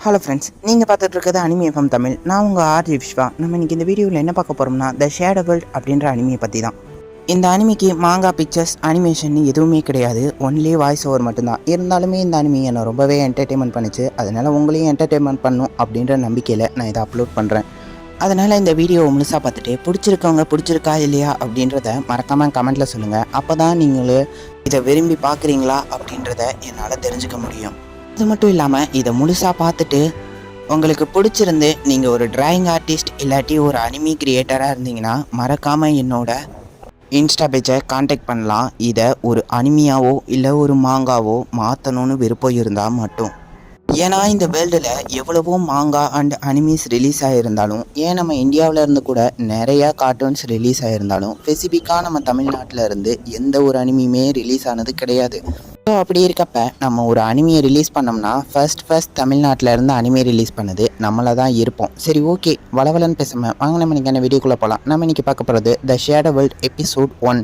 Hello friends, நீங்கள் பார்த்துட்டு இருக்கிறது அனிமி எஃப்எம் தமிழ். நான் உங்கள் ஆர்ஜி விஸ்வா. நம்ம இன்றைக்கி இந்த வீடியோவில் என்ன பார்க்க போகிறோம்னா த ஷேடோ வேர்ல்ட் அப்படின்ற அனிமியை பற்றி தான். இந்த அனிமிக்கு மாங்கா பிக்சர்ஸ் அனிமேஷன் எதுவுமே கிடையாது, ஒன்லி வாய்ஸ் ஓவர் மட்டும்தான். இருந்தாலுமே இந்த அனிமி என்னை ரொம்பவே என்டர்டெயின்மெண்ட் பண்ணிச்சு. அதனால் உங்களையும் என்டர்டெயின்மெண்ட் பண்ணும் அப்படின்ற நம்பிக்கையில் நான் இதை அப்லோட் பண்ணுறேன். அதனால் இந்த வீடியோவை முழுசாக பார்த்துட்டு பிடிச்சிருக்கவங்க பிடிச்சிருக்கா இல்லையா அப்படின்றத மறக்காமல் கமெண்ட்டில் சொல்லுங்கள். அப்போ தான் நீங்களும் இதை விரும்பி பார்க்குறீங்களா அப்படின்றத என்னால் தெரிஞ்சுக்க முடியும். அது மட்டும் இல்லாமல் இதை முழுசாக பார்த்துட்டு உங்களுக்கு பிடிச்சிருந்து நீங்கள் ஒரு டிராயிங் ஆர்டிஸ்ட் இல்லாட்டி ஒரு அனிமி கிரியேட்டராக இருந்தீங்கன்னா மறக்காமல் என்னோட இன்ஸ்டா பேஜை காண்டாக்ட் பண்ணலாம். இதை ஒரு அனிமியாவோ இல்லை ஒரு மாங்காவோ மாற்றணும்னு விருப்பம் இருந்தால் மட்டும். ஏன்னா இந்த வேர்ல்டில் எவ்வளவோ மாங்கா அண்ட் அனிமீஸ் ரிலீஸ் ஆகியிருந்தாலும், ஏன் நம்ம இந்தியாவில் இருந்து கூட நிறையா கார்ட்டூன்ஸ் ரிலீஸ் ஆகியிருந்தாலும் ஸ்பெசிஃபிக்காக நம்ம தமிழ்நாட்டில் இருந்து எந்த ஒரு அனிமியுமே ரிலீஸ் ஆனது கிடையாது. ஸோ அப்படி இருக்கப்ப நம்ம ஒரு அனிமியை ரிலீஸ் பண்ணோம்னா ஃபர்ஸ்ட் தமிழ்நாட்டில் இருந்து அனிமே ரிலீஸ் பண்ணது நம்மளை தான் இருப்போம். சரி, ஓகே, வளவலன்னு பேசாமல் வாங்க நம்ம இன்றைக்கி வீடியோக்குள்ளே போகலாம். நம்ம இன்றைக்கி பார்க்க போகிறது த ஷேடோ வேர்ல்ட் எபிசோட் 1.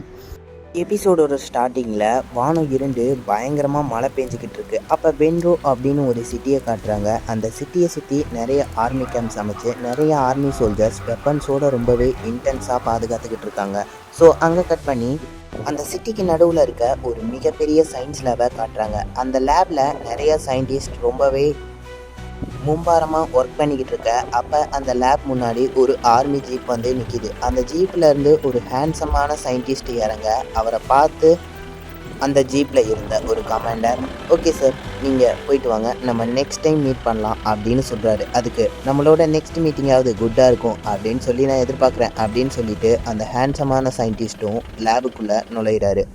எபிசோடோட ஸ்டார்டிங்கில் வானம் இருண்டு பயங்கரமாக மழை பெஞ்சிக்கிட்டு இருக்கு. அப்போ வென்ரோ அப்படின்னு ஒரு சிட்டியை காட்டுறாங்க. அந்த சிட்டியை சுற்றி நிறைய ஆர்மி கேம்ப்ஸ் அமைச்சு நிறைய ஆர்மி சோல்ஜர்ஸ் வெப்பன்ஸோடு ரொம்பவே இன்டென்ஸாக பாதுகாத்துக்கிட்டு இருக்காங்க. ஸோ அங்கே கட் பண்ணி அந்த சிட்டிக்கு நடுவில் இருக்க ஒரு மிகப்பெரிய சயின்ஸ் லேபை காட்டுறாங்க. அந்த லேபில் நிறைய சயின்டிஸ்ட் ரொம்பவே மும்பாரமாக ஒர்க் பண்ணிக்கிட்டு இருக்க. அப்போ அந்த லேப் முன்னாடி ஒரு ஆர்மி ஜீப் வந்து நிற்கிது. அந்த ஜீப்பில் இருந்து ஒரு ஹேண்ட்ஸமான சயின்டிஸ்ட் இறங்க. அவரை பார்த்து அந்த ஜீப்பில் இருந்த ஒரு கமாண்டர், ஓகே சார், நீங்கள் போயிட்டு வாங்க, நம்ம நெக்ஸ்ட் டைம் மீட் பண்ணலாம் அப்படின்னு சொல்கிறாரு. அதுக்கு நம்மளோட நெக்ஸ்ட் மீட்டிங்காவது குட்டாக இருக்கும் அப்படின்னு சொல்லி நான் எதிர்பார்க்குறேன் அப்படின்னு சொல்லிட்டு அந்த ஹேண்ட்ஸமான சயின்டிஸ்ட்டும் லேபுக்குள்ளே நுழையிறாரு.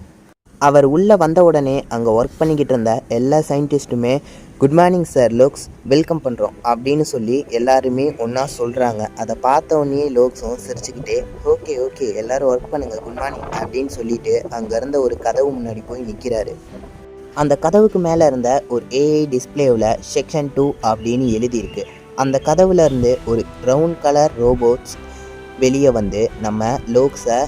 அவர் உள்ளே வந்த உடனே அங்கே ஒர்க் பண்ணிக்கிட்டு இருந்த எல்லா சயின்டிஸ்ட்டுமே குட் மார்னிங் சார் லோக்ஸ், வெல்கம் பண்ணுறோம் அப்படின்னு சொல்லி எல்லாருமே ஒன்றா சொல்கிறாங்க. அதை பார்த்த உடனே லோக்ஸும் சிரிச்சுக்கிட்டே ஓகே எல்லோரும் ஒர்க் பண்ணுங்கள், குட் மார்னிங் அப்படின்னு சொல்லிட்டு அங்கே இருந்த ஒரு கதவு முன்னாடி போய் நிற்கிறாரு. அந்த கதவுக்கு மேலே இருந்த ஒரு ஏஐ டிஸ்பிளேவில் செக்ஷன் 2 அப்படின்னு எழுதியிருக்கு. அந்த கதவுல இருந்து ஒரு ப்ரௌன் கலர் ரோபோட்ஸ் வெளியே வந்து நம்ம லோக்ஸை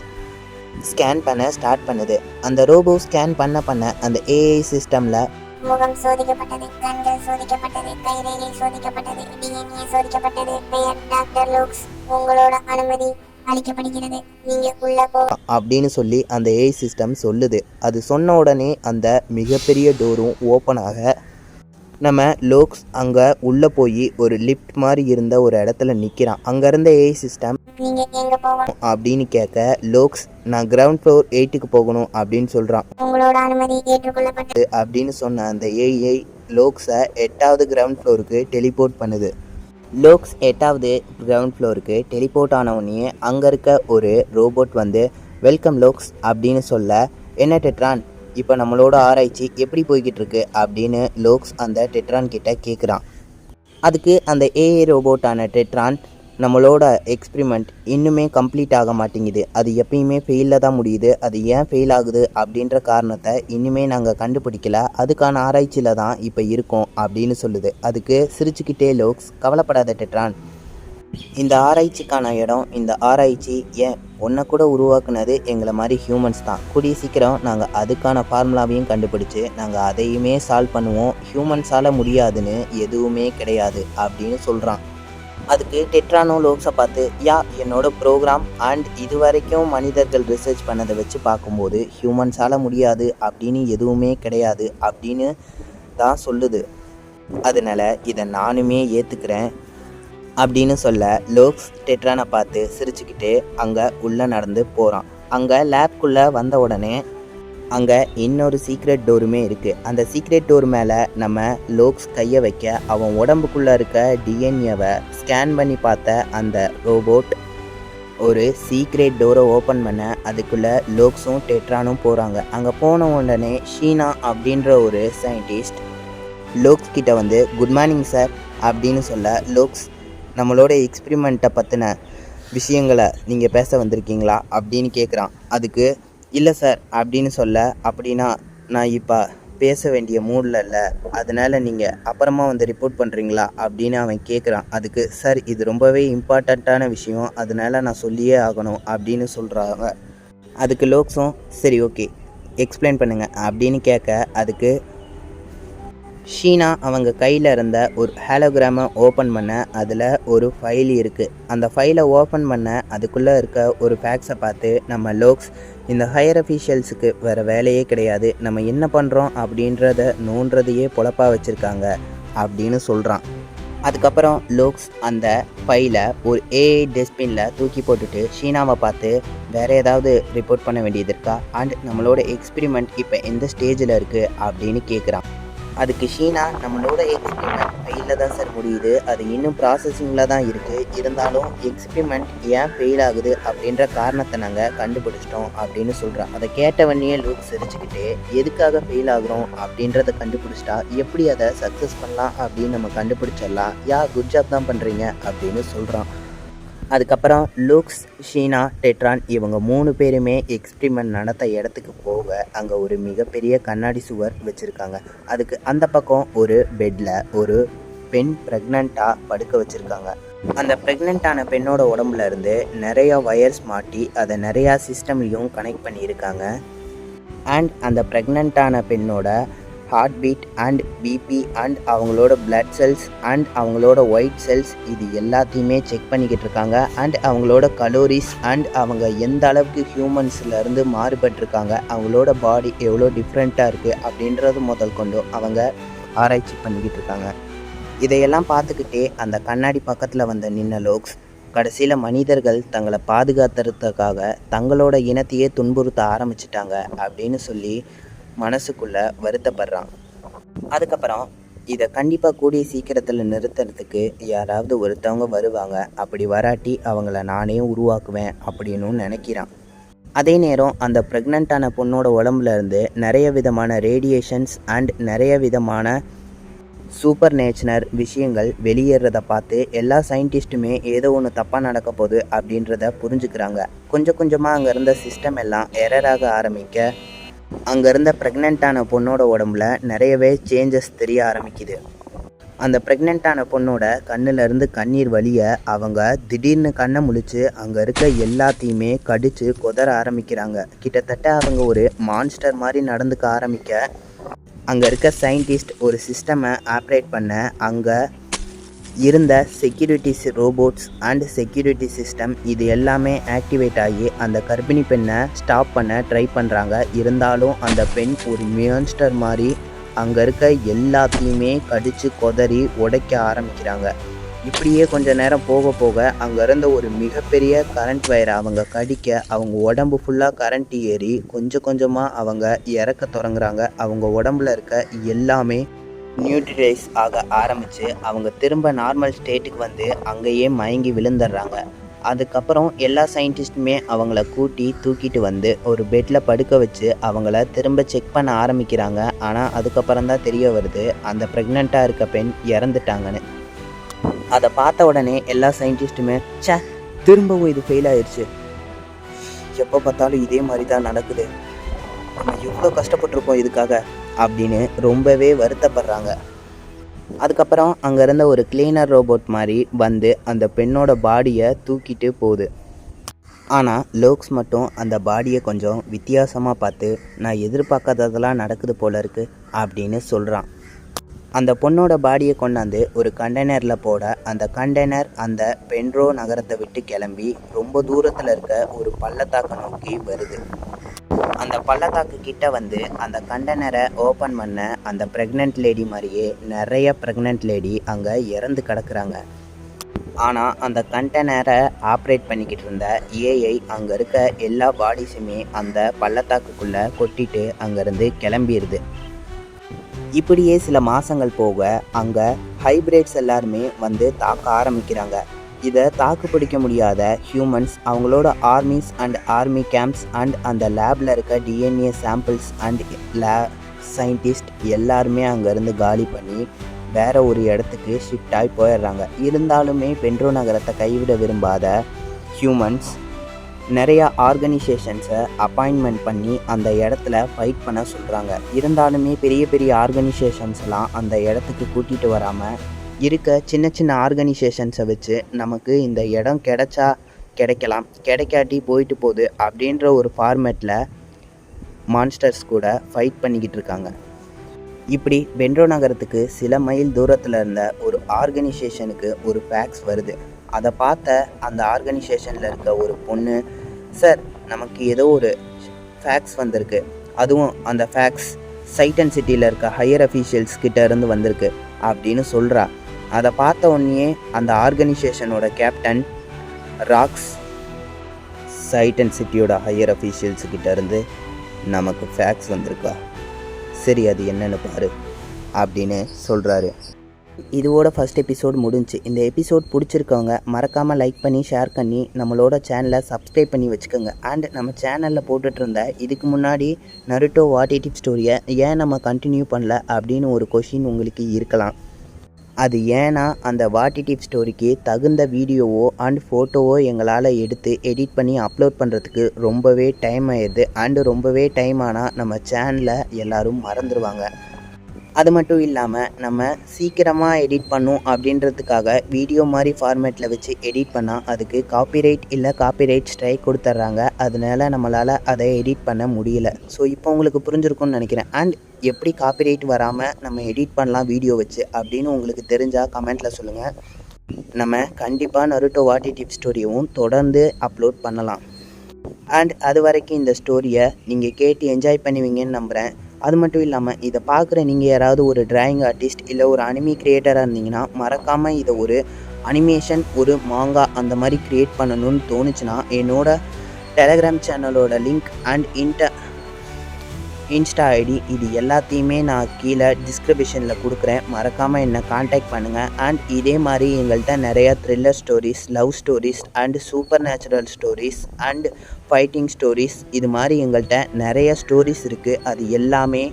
ஸ்கேன் பண்ண ஸ்டார்ட் பண்ணுது. அந்த ரோபோ ஸ்கேன் பண்ண அந்த ஏஐ சிஸ்டமில் முகம் சோதிக்கப்பட்டது, கண்கள் சோதிக்கப்பட்டது, கைரேகை சோதிக்கப்பட்டது, டிஎன்ஏ சோதிக்கப்பட்டது. பெயர் டாக்டர் லோக்ஸ், உங்களோட அனுமதி அளிக்கப்படுகிறது, நீங்க உள்ள போ அப்படின்னு சொல்லி அந்த ஏஐ சிஸ்டம் சொல்லுது. அது சொன்ன உடனே அந்த மிகப்பெரிய டோரும் ஓப்பன் ஆக நம்ம லோக்ஸ் அங்கே உள்ளே போய் ஒரு லிஃப்ட் மாதிரி இருந்த ஒரு இடத்துல நிற்கிறான். அங்கே இருந்த ஏஐ சிஸ்டம் நீங்க எங்க போகணும் அப்படின்னு கேட்க லோக்ஸ் நான் கிரவுண்ட் ஃப்ளோர் 8க்கு போகணும் அப்படின்னு சொல்கிறான். உங்களோட அனுமதி ஏற்றுக்கொள்ளப்பட்டது அப்படின்னு சொன்ன அந்த ஏஐ லோக்ஸை 8வது கிரவுண்ட் ஃப்ளோருக்கு டெலிபோர்ட் பண்ணுது. லோக்ஸ் 8வது கிரவுண்ட் ஃப்ளோருக்கு டெலிபோர்ட் ஆனவுடனே அங்கே இருக்க ஒரு ரோபோட் வந்து வெல்கம் லோக்ஸ் அப்படின்னு சொல்ல, என்ன டெட்ரான், இப்போ நம்மளோட ஆராய்ச்சி எப்படி போய்கிட்டு இருக்கு அப்படின்னு லோக்ஸ் அந்த டெட்ரான் கிட்ட கேட்குறான். அதுக்கு அந்த ஏஐ ரோபோட்டான டெட்ரான், நம்மளோட எக்ஸ்பிரிமெண்ட் இன்னுமே கம்ப்ளீட் ஆக மாட்டேங்குது, அது எப்பயுமே ஃபெயிலில் தான் முடியுது, அது ஏன் ஃபெயில் ஆகுது அப்படின்ற காரணத்தை இன்னுமே நாங்கள் கண்டுபிடிக்கல, அதுக்கான ஆராய்ச்சியில் தான் இப்போ இருக்கோம் அப்படின்னு சொல்லுது. அதுக்கு சிரிச்சுக்கிட்டே லோக்ஸ், கவலைப்படாத டெட்ரான், இந்த ஆராய்ச்சிக்கான இடம், இந்த ஆராய்ச்சி ஏன் ஒன்றை கூட உருவாக்குனது எங்களை மாதிரி ஹியூமன்ஸ் தான். கூடிய சீக்கிரம் நாங்கள் அதுக்கான ஃபார்முலாவையும் கண்டுபிடிச்சி நாங்கள் அதையுமே சால்வ் பண்ணுவோம், ஹியூமன்ஸால் முடியாதுன்னு எதுவுமே கிடையாது அப்படின்னு சொல்கிறான். அதுக்கு டெட்ரானோ லோக்ஸை பார்த்து, என்னோட ப்ரோக்ராம் அண்ட் இது வரைக்கும் மனிதர்கள் ரிசர்ச் பண்ணதை வச்சு பார்க்கும்போது ஹியூமன்ஸால் முடியாது அப்படின்னு எதுவுமே கிடையாது அப்படின்னு தான் சொல்லுது. அதனால் இதை நானுமே ஏற்றுக்கிறேன் அப்படின்னு சொல்ல லோக்ஸ் டெட்ரானை பார்த்து சிரிச்சுக்கிட்டே அங்கே உள்ளே நடந்து போகிறான். அங்கே லேப்குள்ளே வந்த உடனே அங்கே இன்னொரு சீக்ரெட் டோருமே இருக்குது. அந்த சீக்ரெட் டோர் மேலே நம்ம லோக்ஸ் கையை வைக்க அவன் உடம்புக்குள்ளே இருக்க டிஎன்ஏவை ஸ்கேன் பண்ணி பார்த்த அந்த ரோபோட் ஒரு சீக்ரெட் டோரை ஓப்பன் பண்ண அதுக்குள்ளே லோக்ஸும் டெட்ரானும் போகிறாங்க. அங்கே போன உடனே ஷீனா அப்படின்ற ஒரு சயின்டிஸ்ட் லோக்ஸ் கிட்ட வந்து குட் மார்னிங் சார் அப்படின்னு சொல்ல, லோக்ஸ் நம்மளோட எக்ஸ்பிரிமெண்ட்டை பற்றின விஷயங்களை நீங்கள் பேச வந்திருக்கீங்களா அப்படின்னு கேட்குறான். அதுக்கு இல்லை சார் அப்படின்னு சொல்ல, அப்படின்னா நான் இப்போ பேச வேண்டிய மூடில் இல்லை, அதனால் நீங்கள் அப்புறமா வந்து ரிப்போர்ட் பண்ணுறீங்களா அப்படின்னு அவன் கேட்குறான். அதுக்கு சார், இது ரொம்பவே இம்பார்ட்டண்ட்டான விஷயம், அதனால் நான் சொல்லியே ஆகணும் அப்படின்னு சொல்கிறாங்க. அதுக்கு லோக்ஸும் சரி ஓகே எக்ஸ்பிளைன் பண்ணுங்கள் அப்படின்னு கேட்க, அதுக்கு ஷீனா அவங்க கையில் இருந்த ஒரு ஹாலோகிராமை ஓப்பன் பண்ண அதில் ஒரு ஃபைல் இருக்குது. அந்த ஃபைலை ஓப்பன் பண்ண அதுக்குள்ளே இருக்க ஒரு ஃபேக்ஸை பார்த்து நம்ம லோக்ஸ் இந்த ஹையர் அஃபீஷியல்ஸுக்கு வேறு வேலையே கிடையாது, நம்ம என்ன பண்ணுறோம் அப்படின்றத நோன்றதையே பொழப்பாக வச்சுருக்காங்க அப்படின்னு சொல்கிறான். அதுக்கப்புறம் லோக்ஸ் அந்த ஃபைலை ஒரு ஏஐ டஸ்ட்பினில் தூக்கி போட்டுட்டு ஷீனாவை பார்த்து வேறு ஏதாவது ரிப்போர்ட் பண்ண வேண்டியது இருக்கா அண்ட் நம்மளோட எக்ஸ்பிரிமெண்ட் இப்போ எந்த ஸ்டேஜில் இருக்குது அப்படின்னு கேட்குறான். அதுக்கு ஷீனா நம்மளோட எக்ஸ்பிரிமெண்ட் ஃபெயிலில் தான் சார் முடியுது, அது இன்னும் ப்ராசஸிங்கில் தான் இருக்குது, இருந்தாலும் எக்ஸ்பிரிமெண்ட் ஏன் ஃபெயில் ஆகுது அப்படின்ற காரணத்தை நாங்கள் கண்டுபிடிச்சிட்டோம் அப்படின்னு சொல்கிறோம். அதை கேட்டவனையே லூக் சிரிச்சுக்கிட்டே எதுக்காக ஃபெயில் ஆகுறோம் அப்படின்றத கண்டுபிடிச்சிட்டா எப்படி அதை சக்ஸஸ் பண்ணலாம் அப்படின்னு நம்ம கண்டுபிடிச்சிடலாம், குட் ஜாப் தான் பண்ணுறீங்க அப்படின்னு சொல்கிறான். அதுக்கப்புறம் லூக்ஸ், ஷீனா, டெட்ரான் இவங்க 3 பேருமே எக்ஸ்பிரிமெண்ட் நடத்த இடத்துக்கு போக அங்கே ஒரு மிகப்பெரிய கண்ணாடி சுவர் வச்சுருக்காங்க. அதுக்கு அந்த பக்கம் ஒரு பெட்டில் ஒரு பெண் ப்ரெக்னெண்ட்டாக படுக்க வச்சுருக்காங்க. அந்த ப்ரெக்னெண்ட்டான பெண்ணோட உடம்புல இருந்து நிறையா வயர்ஸ் மாட்டி அதை நிறையா சிஸ்டம்லையும் கனெக்ட் பண்ணியிருக்காங்க. அண்ட் அந்த ப்ரெக்னெண்ட்டான பெண்ணோட heart beat and BP and அவங்களோட பிளட் செல்ஸ் அண்ட் அவங்களோட ஒயிட் செல்ஸ் இது எல்லாத்தையுமே செக் பண்ணிக்கிட்டு இருக்காங்க. அண்ட் அவங்களோட கலோரிஸ் அண்ட் அவங்க எந்த அளவுக்கு ஹியூமன்ஸ்லேருந்து மாறுபட்டிருக்காங்க, அவங்களோட பாடி எவ்வளோ டிஃப்ரெண்ட்டாக இருக்குது அப்படின்றது முதல் கொண்டு அவங்க ஆராய்ச்சி பண்ணிக்கிட்டு இருக்காங்க. இதையெல்லாம் பார்த்துக்கிட்டே அந்த கண்ணாடி பக்கத்தில் வந்து நின்ன லோக்ஸ் கடைசியில் மனிதர்கள் தங்களை பாதுகாத்துறதுக்காக தங்களோட இனத்தையே துன்புறுத்த ஆரம்பிச்சிட்டாங்க அப்படின்னு சொல்லி மனசுக்குள்ளே வருத்தப்படுறான். அதுக்கப்புறம் இதை கண்டிப்பாக கூடிய சீக்கிரத்தில் நிறுத்துறதுக்கு யாராவது ஒருத்தவங்க வருவாங்க, அப்படி வராட்டி அவங்கள நானே உருவாக்குவேன் அப்படின்னு நினைக்கிறான். அதே நேரம் அந்த ப்ரெக்னெண்ட்டான பொண்ணோட உடம்புல இருந்து நிறைய விதமான ரேடியேஷன்ஸ் அண்ட் நிறைய விதமான சூப்பர் நேச்சுரல் விஷயங்கள் வெளியேறதை பார்த்து எல்லா சயின்டிஸ்ட்டுமே ஏதோ ஒன்று தப்பாக நடக்க போகுது அப்படின்றத புரிஞ்சுக்கிறாங்க. கொஞ்சம் கொஞ்சமாக அங்கே இருந்த சிஸ்டம் எல்லாம் எரராக ஆரம்பிக்க அங்கே இருந்த ப்ரெக்னெண்ட்டான பொண்ணோட உடம்புல நிறையவே சேஞ்சஸ் தெரிய ஆரம்பிக்குது. அந்த ப்ரெக்னெண்ட்டான பொண்ணோட கண்ணிலேருந்து கண்ணீர் வலிய அவங்க திடீர்னு கண்ணை முழிச்சு அங்கே இருக்க எல்லாத்தையுமே கடித்து கொதற ஆரம்பிக்கிறாங்க. கிட்டத்தட்ட அவங்க ஒரு மான்ஸ்டர் மாதிரி நடந்துக்க ஆரம்பிக்க அங்கே இருக்க சயின்டிஸ்ட் ஒரு சிஸ்டமை ஆப்ரேட் பண்ண அங்கே இருந்த securities robots and security system இது எல்லாமே ஆக்டிவேட் ஆகி அந்த கர்ப்பிணி பெண்ணை ஸ்டாப் பண்ண ட்ரை பண்ணுறாங்க. இருந்தாலும் அந்த பெண் ஒரு மான்ஸ்டர் மாதிரி அங்கே இருக்க எல்லாத்தையுமே கடித்து கொதறி உடைக்க ஆரம்பிக்கிறாங்க. இப்படியே கொஞ்ச நேரம் போக போக அங்கே இருந்த ஒரு மிகப்பெரிய கரண்ட் வயரை அவங்க கடிக்க அவங்க உடம்பு ஃபுல்லாக கரண்ட் ஏறி கொஞ்சம் கொஞ்சமாக அவங்க இறக்க தொடங்குறாங்க. அவங்க உடம்புல இருக்க எல்லாமே நியூட்ரலைஸ் ஆக ஆரம்பித்து அவங்க திரும்ப நார்மல் ஸ்டேட்டுக்கு வந்து அங்கேயே மயங்கி விழுந்துடுறாங்க. அதுக்கப்புறம் எல்லா சயின்டிஸ்ட்டுமே அவங்கள தூக்கிட்டு வந்து ஒரு பெட்டில் படுக்க வச்சு அவங்கள திரும்ப செக் பண்ண ஆரம்பிக்கிறாங்க. ஆனால் அதுக்கப்புறம் தான் தெரிய வருது அந்த ப்ரெக்னெண்ட்டாக இருக்க பெண் இறந்துட்டாங்கன்னு. அதை பார்த்த உடனே எல்லா சயின்டிஸ்ட்டுமே திரும்பவும் இது ஃபெயில் ஆயிடுச்சு, எப்போ பார்த்தாலும் இதே மாதிரி தான் நடக்குது, நம்ம எவ்வளோ கஷ்டப்பட்டிருக்கோம் இதுக்காக அப்படின்னு ரொம்பவே வருத்தப்படுறாங்க. அதுக்கப்புறம் அங்கே இருந்த ஒரு கிளீனர் ரோபோட் மாதிரி வந்து அந்த பெண்ணோட பாடியை தூக்கிட்டு போகுது. ஆனால் லோக்ஸ் மட்டும் அந்த பாடியை கொஞ்சம் வித்தியாசமாக பார்த்து நான் எதிர்பார்க்காததெல்லாம் நடக்குது போல இருக்குது அப்படின்னு சொல்கிறான். அந்த பொண்ணோட பாடியை கொண்டாந்து ஒரு கண்டெய்னரில் போட அந்த கண்டெய்னர் அந்த பென்ட்ரோ நகரத்தை விட்டு கிளம்பி ரொம்ப தூரத்தில் இருக்க ஒரு பள்ளத்தாக்கை நோக்கி வருது. அந்த பள்ளத்தாக்கு கிட்ட வந்து அந்த கண்டெய்னரை ஓப்பன் பண்ண அந்த ப்ரெக்னென்ட் லேடி மாதிரியே நிறைய ப்ரெக்னென்ட் லேடி அங்கே இறந்து கிடக்குறாங்க. ஆனால் அந்த கண்டெய்னரை ஆப்ரேட் பண்ணிக்கிட்டு இருந்த ஏஐ அங்கே இருக்க எல்லா பாடிஸுமே அந்த பள்ளத்தாக்குக்குள்ளே கொட்டிட்டு அங்கேருந்து கிளம்பிடுது. இப்படியே சில மாதங்கள் போக அங்கே ஹைப்ரிட்ஸ் எல்லாருமே வந்து தாக்க ஆரம்பிக்கிறாங்க. இதை தாக்கு பிடிக்க முடியாத ஹியூமன்ஸ் அவங்களோட armies and army camps and அந்த லேபில் இருக்க டிஎன்ஏ சாம்பிள்ஸ் அண்ட் சயின்டிஸ்ட் எல்லாருமே அங்கேருந்து காலி பண்ணி வேறு ஒரு இடத்துக்கு ஷிஃப்ட் ஆகி போயிடுறாங்க. இருந்தாலுமே பென்ட்ரோ நகரத்தை கைவிட விரும்பாத ஹியூமன்ஸ் நிறையா ஆர்கனைசேஷன்ஸை அப்பாயின்மெண்ட் பண்ணி அந்த இடத்துல ஃபைட் பண்ண சொல்கிறாங்க. இருந்தாலுமே பெரிய பெரிய ஆர்கனைசேஷன்ஸ்லாம் அந்த இடத்துக்கு கூட்டிகிட்டு வராமல் இருக்க சின்ன சின்ன ஆர்கனைசேஷன்ஸை வச்சு நமக்கு இந்த இடம் கிடைக்கலாம், கிடைக்காட்டி போயிட்டு போகுது அப்படின்ற ஒரு ஃபார்மேட்டில் மான்ஸ்டர்ஸ் கூட ஃபைட் பண்ணிக்கிட்டு இருக்காங்க. இப்படி பென்ட்ரோ நகரத்துக்கு சில மைல் தூரத்தில் இருந்த ஒரு ஆர்கனைசேஷனுக்கு ஒரு ஃபேக்ஸ் வருது. அதை பார்த்த அந்த ஆர்கனைசேஷனில் இருக்க ஒரு பொண்ணு, சார் நமக்கு ஏதோ ஒரு ஃபேக்ஸ் வந்திருக்கு, அதுவும் அந்த ஃபேக்ஸ் சைட்டன் சிட்டியில் இருக்க ஹையர் அஃபீஷியல்ஸ் கிட்ட இருந்து வந்திருக்கு அப்படின்னு சொல்கிறா. அதை பார்த்த உடனே அந்த ஆர்கனைசேஷனோட கேப்டன் ராக்ஸ், சைட்டன் சிட்டியோட ஹையர் அஃபீஷியல்ஸ் கிட்ட இருந்து நமக்கு ஃபேக்ஸ் வந்திருக்கா, சரி அது என்னன்னு பாரு அப்படின்னு சொல்கிறாரு. இதோட ஃபர்ஸ்ட் எபிசோட் முடிஞ்சு. இந்த எபிசோட் பிடிச்சிருக்கவங்க மறக்காமல் லைக் பண்ணி ஷேர் பண்ணி நம்மளோட சேனலை சப்ஸ்கிரைப் பண்ணி வச்சுக்கோங்க. அண்ட் நம்ம சேனலில் போட்டுட்டு இருந்த இதுக்கு முன்னாடி நருட்டோ வாட் இட் ஸ்டோரியை ஏன் நம்ம கண்டினியூ பண்ணல அப்படின்னு ஒரு கொஷின் உங்களுக்கு இருக்கலாம். அது ஏன்னா அந்த வாட் இட் ஸ்டோரிக்கு தகுந்த வீடியோவோ அண்ட் ஃபோட்டோவோ எங்களால் எடுத்து எடிட் பண்ணி அப்லோட் பண்ணுறதுக்கு ரொம்பவே டைம் ஆயிடுது. அண்டு ரொம்பவே டைம் ஆனால் நம்ம சேனலை எல்லோரும் மறந்துடுவாங்க. அது மட்டும் இல்லாமல் நம்ம சீக்கிரமாக எடிட் பண்ணோம் அப்படின்றதுக்காக வீடியோ மாதிரி ஃபார்மேட்டில் வச்சு எடிட் பண்ணால் அதுக்கு காப்பிரைட் இல்லை காப்பிரைட் ஸ்ட்ரைக் கொடுத்துட்றாங்க. அதனால நம்மளால் அதை எடிட் பண்ண முடியல. ஸோ இப்போ உங்களுக்கு புரிஞ்சிருக்கும்னு நினைக்கிறேன். அண்ட் எப்படி காப்பிரைட் வராமல் நம்ம எடிட் பண்ணலாம் வீடியோ வச்சு அப்படின்னு உங்களுக்கு தெரிஞ்சால் கமெண்ட்டில் சொல்லுங்கள். நம்ம கண்டிப்பாக நருட்டோ வாட் இட் ஸ்டோரியவும் தொடர்ந்து அப்லோட் பண்ணலாம். அண்ட் அது வரைக்கும் இந்த ஸ்டோரியை நீங்கள் கேட்டு என்ஜாய் பண்ணுவீங்கன்னு நம்புகிறேன். அது மட்டும் இல்லாமல் இதை பார்க்குற நீங்கள் யாராவது ஒரு டிராயிங் ஆர்டிஸ்ட் இல்லை ஒரு அனிமி கிரியேட்டராக இருந்தீங்கன்னா மறக்காமல் இதை ஒரு அனிமேஷன், ஒரு மாங்கா அந்த மாதிரி க்ரியேட் பண்ணணும்னு தோணுச்சுன்னா என்னோட டெலகிராம் சேனலோட லிங்க் அண்ட் இன்ஸ்டா ஐடி இது எல்லாத்தையுமே நான் கீழே டிஸ்கிரிப்ஷனில் கொடுக்குறேன். மறக்காமல் என்னை காண்டாக்ட் பண்ணுங்கள். அண்ட் இதே மாதிரி எங்கள்கிட்ட நிறையா thriller stories, love stories and super natural stories and fighting stories இது மாதிரி எங்கள்கிட்ட நிறைய ஸ்டோரிஸ் இருக்குது. அது எல்லாமே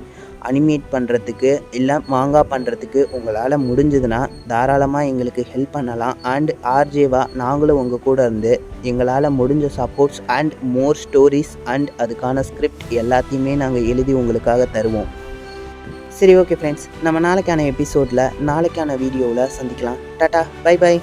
அனிமேட் பண்ணுறதுக்கு இல்லை மாங்கா பண்ணுறதுக்கு உங்களால் முடிஞ்சதுன்னா தாராளமாக எங்களுக்கு ஹெல்ப் பண்ணலாம். அண்ட் ஆர்ஜேவாக நாங்களும் உங்கள் கூட இருந்து எங்களால் முடிஞ்ச supports and more stories and அதுக்கான ஸ்கிரிப்ட் எல்லாத்தையுமே நாங்கள் எழுதி உங்களுக்காக தருவோம். சரி, ஓகே ஃப்ரெண்ட்ஸ், நம்ம நாளைக்கான எபிசோடில் நாளைக்கான வீடியோவில் சந்திக்கலாம். டாட்டா, பை பை.